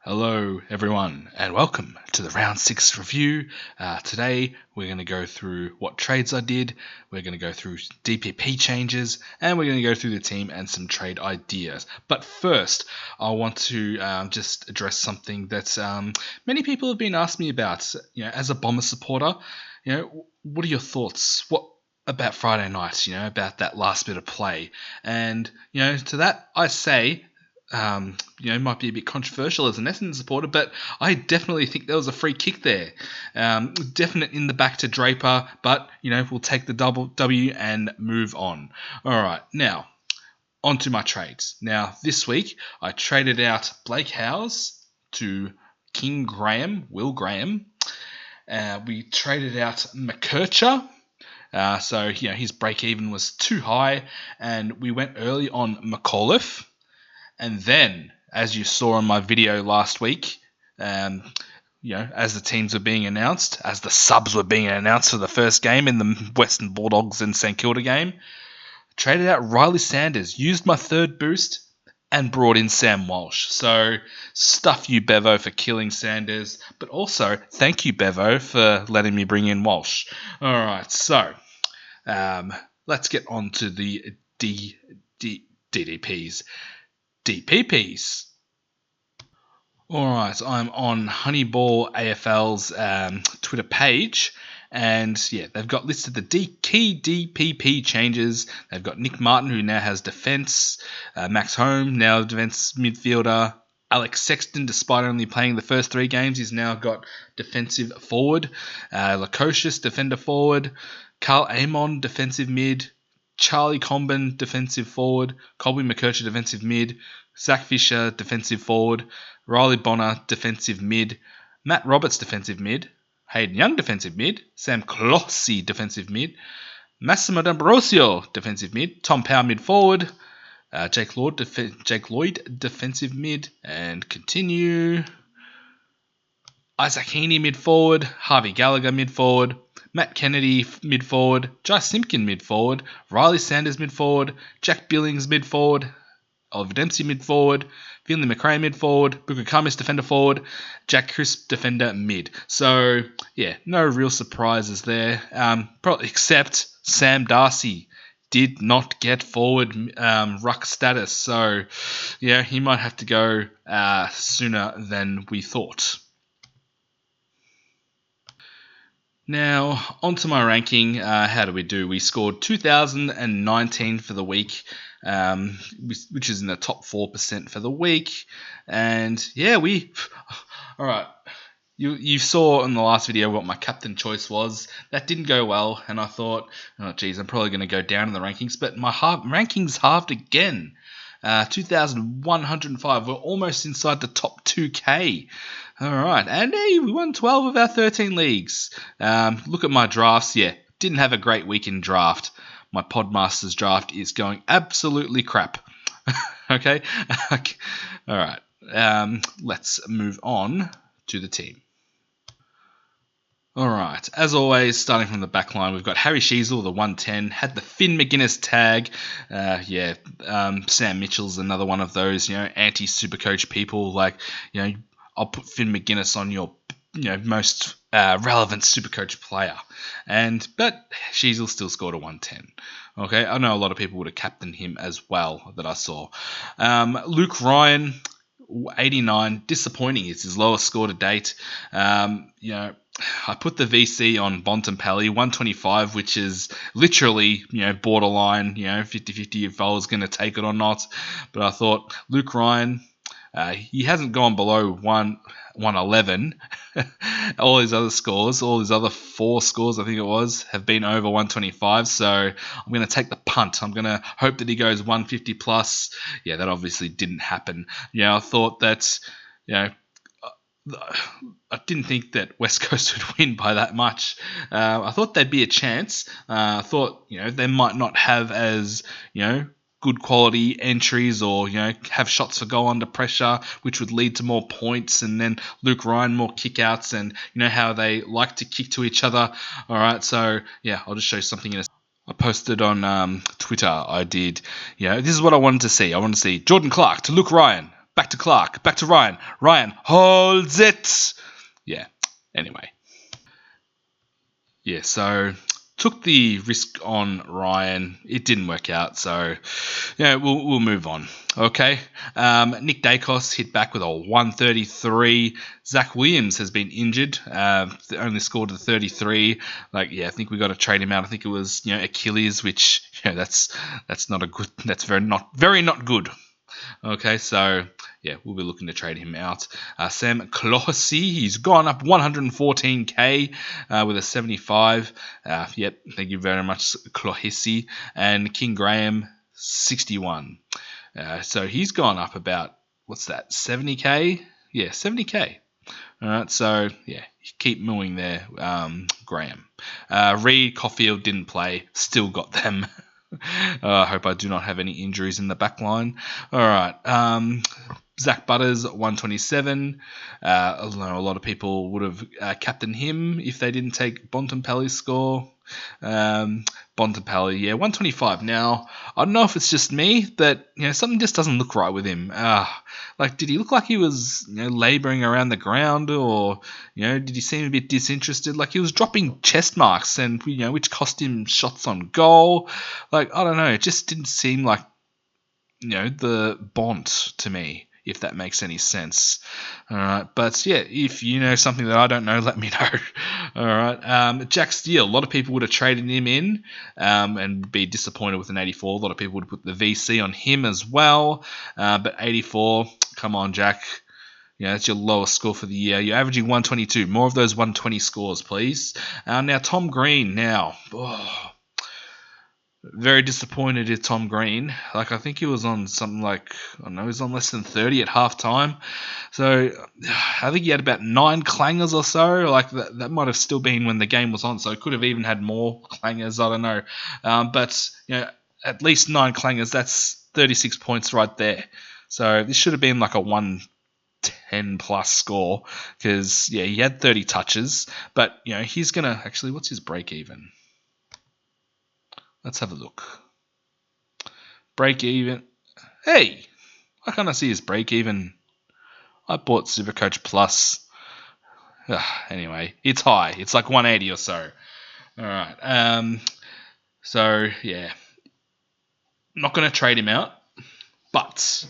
Hello everyone and welcome to the round 6 review. Today we're going to go through what trades I did, we're going to go through DPP changes, and we're going to go through the team and some trade ideas. But first I want to just address something that many people have been asking me about. As a Bomber supporter, what are your thoughts? What about Friday night, about that last bit of play? And, to that I say, might be a bit controversial as an Essendon supporter, but I definitely think there was a free kick there. Definite in the back to Draper, but, we'll take the double W and move on. All right, now, on to my trades. Now, this week, I traded out Blake Howes to Will Graham. We traded out McKercher. So his break-even was too high, and we went early on McAuliffe. And then, as you saw on my video last week, as the teams were being announced, as the subs were being announced for the first game in the Western Bulldogs and St Kilda game, traded out Riley Sanders, used my third boost, and brought in Sam Walsh. So, stuff you, Bevo, for killing Sanders, but also thank you, Bevo, for letting me bring in Walsh. All right, so let's get on to the DPPs. Alright, I'm on Honeyball AFL's Twitter page, and they've got listed the key DPP changes. They've got Nick Martin, who now has defence, Max Home, now defence midfielder, Alex Sexton, despite only playing the first 3 games, he's now got defensive forward, Lukosius, defender forward, Carl Amon, defensive mid, Charlie Comben, defensive forward, Colby McKercher, defensive mid, Zach Fisher, defensive forward, Riley Bonner, defensive mid, Matt Roberts, defensive mid, Hayden Young, defensive mid, Sam Clossy, defensive mid, Massimo D'Ambrosio, defensive mid, Tom Powell, mid forward, Jake Lloyd, defensive mid, and continue. Isaac Heaney, mid forward, Harvey Gallagher, mid forward, Matt Kennedy, mid-forward, Jai Simpkin, mid-forward, Riley Sanders, mid-forward, Jack Billings, mid-forward, Oliver Dempsey, mid-forward, Finley McRae, mid-forward, Booker Cummins, defender forward, Jack Crisp, defender mid. So, no real surprises there, probably except Sam Darcy did not get forward ruck status. So, he might have to go sooner than we thought. Now, onto my ranking. How do we do? We scored 2,019 for the week, which is in the top 4% for the week. And all right. You saw in the last video what my captain choice was. That didn't go well, and I thought, I'm probably going to go down in the rankings. But my rankings halved again. 2,105. We're almost inside the top 2K. All right, and hey, we won 12 of our 13 leagues. Look at my drafts. Didn't have a great week in draft. My Podmasters draft is going absolutely crap. Okay? All right, let's move on to the team. All right, as always, starting from the back line, we've got Harry Sheasel, the 110, had the Finn McGuinness tag. Sam Mitchell's another one of those, anti-Supercoach people. I'll put Finn McGuinness on your, most relevant Supercoach player. But Sheasel still scored a 110. Okay, I know a lot of people would have captained him as well that I saw. Luke Ryan, 89, disappointing. It's his lowest score to date. I put the VC on Bontempelli, 125, which is literally, borderline, 50-50 if I was going to take it or not. But I thought Luke Ryan, he hasn't gone below 111. All his other scores, all his other 4 scores, I think it was, have been over 125. So I'm going to take the punt. I'm going to hope that he goes 150 plus. That obviously didn't happen. I thought that, I didn't think that West Coast would win by that much. I thought there'd be a chance. I thought, they might not have as, good quality entries or, have shots for goal under pressure, which would lead to more points. And then Luke Ryan, more kickouts, and how they like to kick to each other. All right, so, I'll just show you something in a I posted on Twitter. I did, this is what I wanted to see. I wanted to see Jordan Clark to Luke Ryan. Back to Clark. Back to Ryan. Ryan holds it. Yeah. Anyway. Yeah, so took the risk on Ryan. It didn't work out, so yeah, we'll move on. Okay. Nick Dacos hit back with a 133. Zach Williams has been injured. Only scored a 33. I think we got to trade him out. I think it was Achilles, which that's not a good. That's very not good. Okay, so yeah, we'll be looking to trade him out. Sam Clohessy, he's gone up 114k with a 75. Yep, thank you very much, Clohessy. And King Graham, 61. So he's gone up about, what's that, 70k? Yeah, 70k. All right, so yeah, keep mooing there, Graham. Reed Caulfield didn't play, still got them. I hope I do not have any injuries in the back line. All right. Zach Butters, 127. I know a lot of people would have captained him if they didn't take Bontempelli's score. Bontempelli, 125. Now, I don't know if it's just me, but something just doesn't look right with him. Did he look like he was labouring around the ground, or did he seem a bit disinterested? He was dropping chest marks, and which cost him shots on goal. I don't know. It just didn't seem like the Bont to me, if that makes any sense. All right, but yeah, if you know something that I don't know, let me know. All right, Jack Steele, a lot of people would have traded him in and be disappointed with an 84. A lot of people would put the VC on him as well, but 84, come on, Jack. That's your lowest score for the year. You're averaging 122. More of those 120 scores, please. Now, Tom Green. Very disappointed in Tom Green. I think he was on something he was on less than 30 at halftime. So I think he had about 9 clangers or so. That might have still been when the game was on. So it could have even had more clangers. I don't know. But at least 9 clangers. That's 36 points right there. So this should have been a 110 plus score because he had 30 touches. But he's gonna actually. What's his break even? Let's have a look. Break even. Hey, why can't I see his break even? I bought Supercoach Plus. Anyway, it's high. It's 180 or so. All right. So yeah, I'm not going to trade him out, but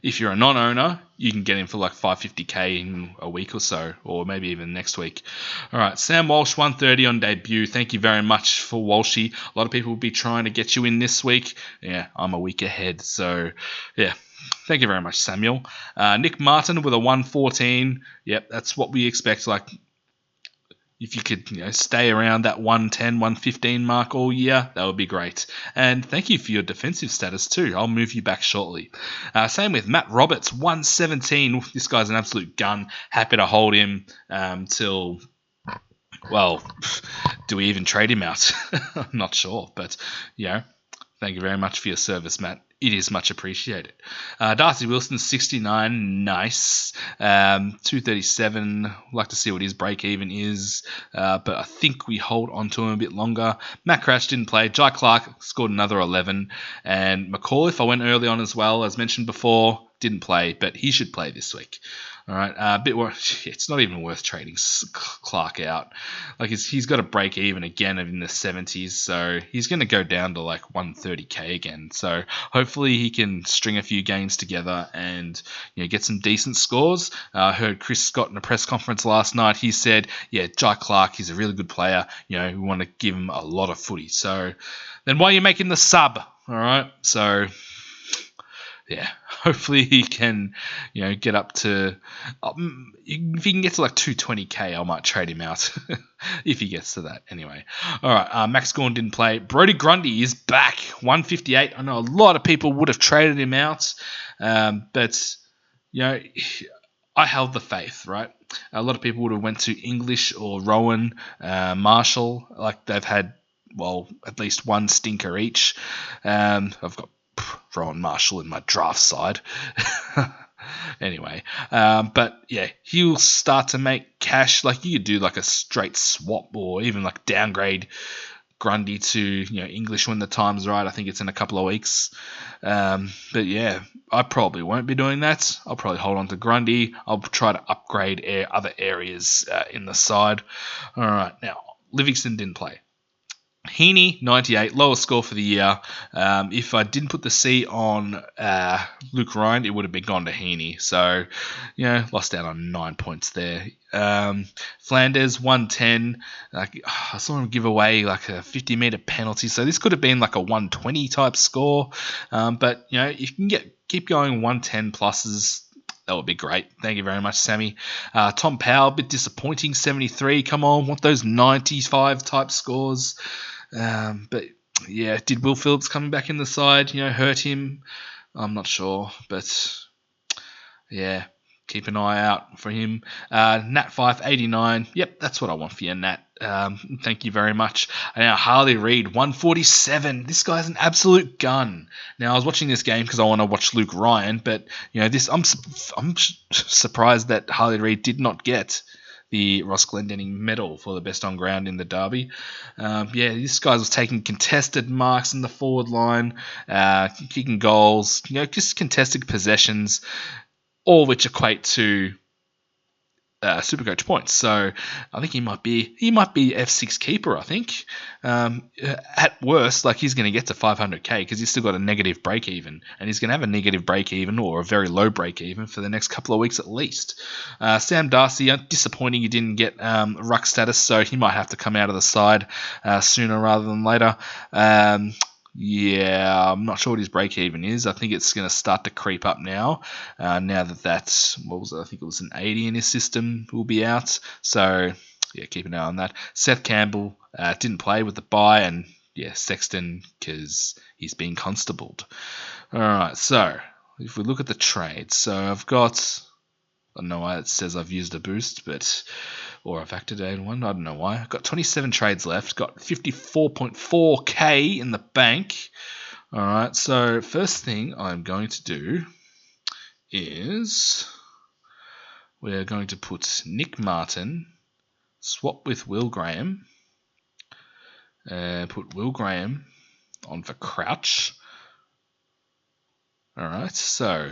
if you're a non-owner, you can get him for 550k in a week or so, or maybe even next week. All right, Sam Walsh, 130 on debut. Thank you very much for Walshy. A lot of people will be trying to get you in this week. Yeah, I'm a week ahead, so yeah. Thank you very much, Samuel. Nick Martin with a 114. Yep, that's what we expect. If you could stay around that 110, 115 mark all year, that would be great. And thank you for your defensive status too. I'll move you back shortly. Same with Matt Roberts, 117. This guy's an absolute gun. Happy to hold him till... Well, do we even trade him out? I'm not sure, but thank you very much for your service, Matt. It is much appreciated. Darcy Wilson, 69. Nice. 237. Like to see what his break even is. But I think we hold on to him a bit longer. Matt Crash didn't play. Jai Clark scored another 11. And McAuliffe, I went early on as well. As mentioned before, didn't play. But he should play this week. All right, it's not even worth trading Clark out. He's got a break even again in the 70s, so he's going to go down to 130k again. So hopefully he can string a few games together and get some decent scores. I heard Chris Scott in a press conference last night. He said, Jai Clark, he's a really good player. We want to give him a lot of footy. So then why are you making the sub? All right, so. Yeah, hopefully he can, get up to... if he can get to 220k, I might trade him out if he gets to that. Anyway, all right, Max Gorn didn't play. Brodie Grundy is back, 158. I know a lot of people would have traded him out, but, I held the faith, right? A lot of people would have went to English or Rowan, Marshall. They've had, at least one stinker each. I've got Rowan Marshall in my draft side. Anyway, but yeah, he'll start to make cash. You could do a straight swap or even downgrade Grundy to English when the time's right. I think it's in a couple of weeks. But yeah, I probably won't be doing that. I'll probably hold on to Grundy. I'll try to upgrade other areas in the side. All right, now Livingston didn't play. Heaney, 98, lowest score for the year. If I didn't put the C on Luke Ryan, it would have been gone to Heaney. So, lost out on 9 points there. Flanders, 110. I saw him give away like a 50-metre penalty. So this could have been like a 120 type score. But, if you can keep going 110 pluses, that would be great. Thank you very much, Sammy. Tom Powell, a bit disappointing, 73. Come on, want those 95 type scores. But yeah, did Will Phillips coming back in the side, hurt him? I'm not sure, but yeah, keep an eye out for him. Nat Fife, 89. Yep, that's what I want for you, Nat. Thank you very much. And now Harley Reid, 147. This guy's an absolute gun. Now I was watching this game because I want to watch Luke Ryan, but I'm surprised that Harley Reid did not get the Ross Glendinning medal for the best on ground in the derby. This guy was taking contested marks in the forward line, kicking goals, just contested possessions, all which equate to Supercoach points. So I think he might be F6 keeper. I think at worst, like he's going to get to 500k because he's still got a negative break even, and he's going to have a negative break even or a very low break even for the next couple of weeks at least. Sam Darcy, disappointing he didn't get ruck status, so he might have to come out of the side sooner rather than later. Yeah, I'm not sure what his break even is. I think it's going to start to creep up now. Now that's, what was it? I think it was an 80 in his system will be out. So, yeah, keep an eye on that. Seth Campbell didn't play with the bye, and yeah, Sexton because he's been constabled. All right, so if we look at the trades, so I've got, I don't know why it says I've used a boost, or I've activated one. I don't know why. I've got 27 trades left. Got 54.4k in the bank. All right. So first thing I'm going to do is we're going to put Nick Martin, swap with Will Graham, put Will Graham on for Crouch. All right. So,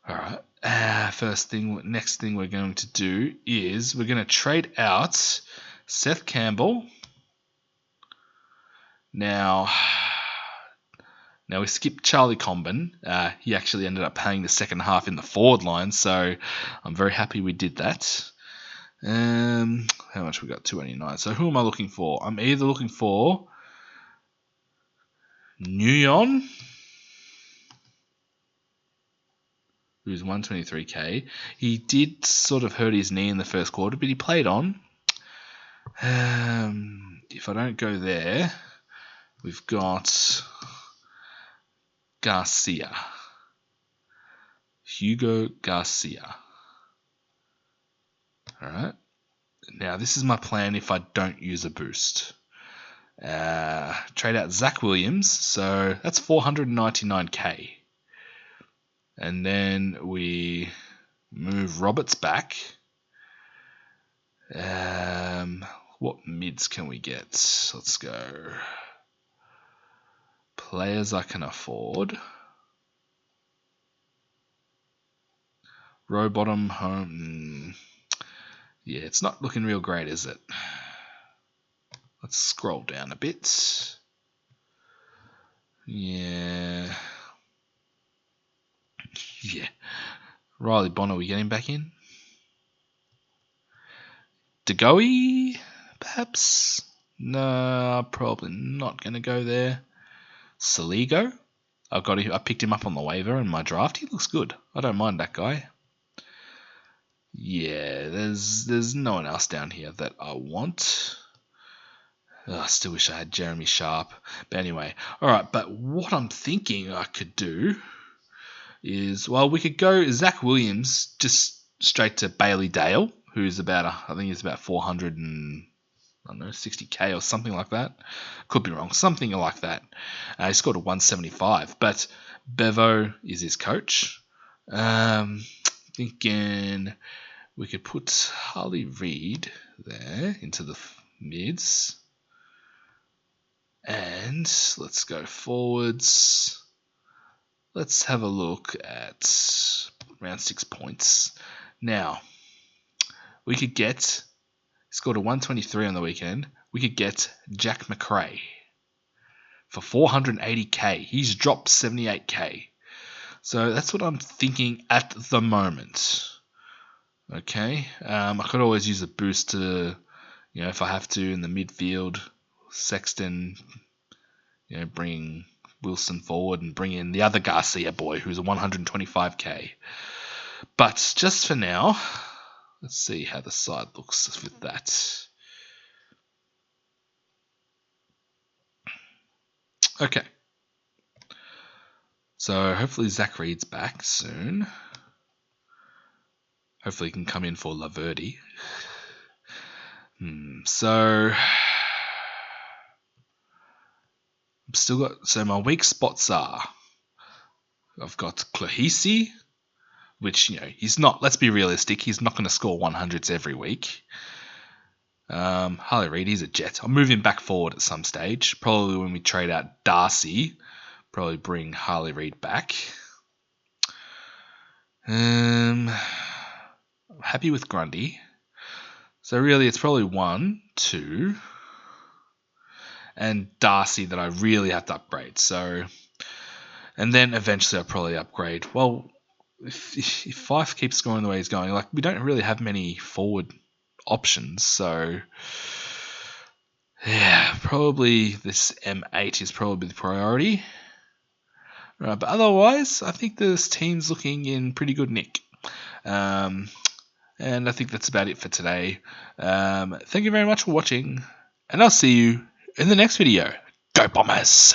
all right. Next thing we're going to do is we're going to trade out Seth Campbell. Now we skipped Charlie Comben. He actually ended up playing the second half in the forward line, so I'm very happy we did that. How much we got? 289. So who am I looking for? I'm either looking for Nguyen, who's 123k. He did sort of hurt his knee in the first quarter, but he played on. If I don't go there, we've got Garcia. Hugo Garcia. All right. Now, this is my plan if I don't use a boost. Trade out Zach Williams. So that's 499k. And then we move Roberts back. What mids can we get? Let's go. Players I can afford. Row bottom home. Yeah, it's not looking real great, is it? Let's scroll down a bit. Yeah. Riley Bonner, we getting back in? DeGoey, perhaps? No, probably not going to go there. Saligo, I picked him up on the waiver in my draft. He looks good. I don't mind that guy. Yeah, there's no one else down here that I want. I still wish I had Jeremy Sharp. But anyway, all right. But what I'm thinking I could do is, well, we could go Zach Williams just straight to Bailey Dale, who's I think he's about 460k or something like that. Could be wrong. Something like that. He scored a 175. But Bevo is his coach. Thinking we could put Harley Reid there into the mids. And let's go forwards. Let's have a look at round 6 points. Now, we could get, scored a 123 on the weekend, we could get Jack McRae for 480k. He's dropped 78k. So that's what I'm thinking at the moment. Okay, I could always use a boost to, if I have to in the midfield, Sexton, bring Wilson forward and bring in the other Garcia boy who's a 125k. But just for now, let's see how the side looks with that. Okay. So hopefully Zach Reed's back soon. Hopefully he can come in for Laverty. So I've still got, so my weak spots are, I've got Clohisi, which, he's not, let's be realistic, he's not going to score 100s every week. Harley Reid, he's a jet. I'll move him back forward at some stage. Probably when we trade out Darcy, probably bring Harley Reid back. I'm happy with Grundy. So really it's probably 1, 2, and Darcy that I really have to upgrade. So, and then eventually I'll probably upgrade. Well, if Fife keeps going the way he's going, we don't really have many forward options. So, yeah, probably this M8 is probably the priority. Right, but otherwise, I think this team's looking in pretty good nick. And I think that's about it for today. Thank you very much for watching, and I'll see you in the next video. Go Bombers!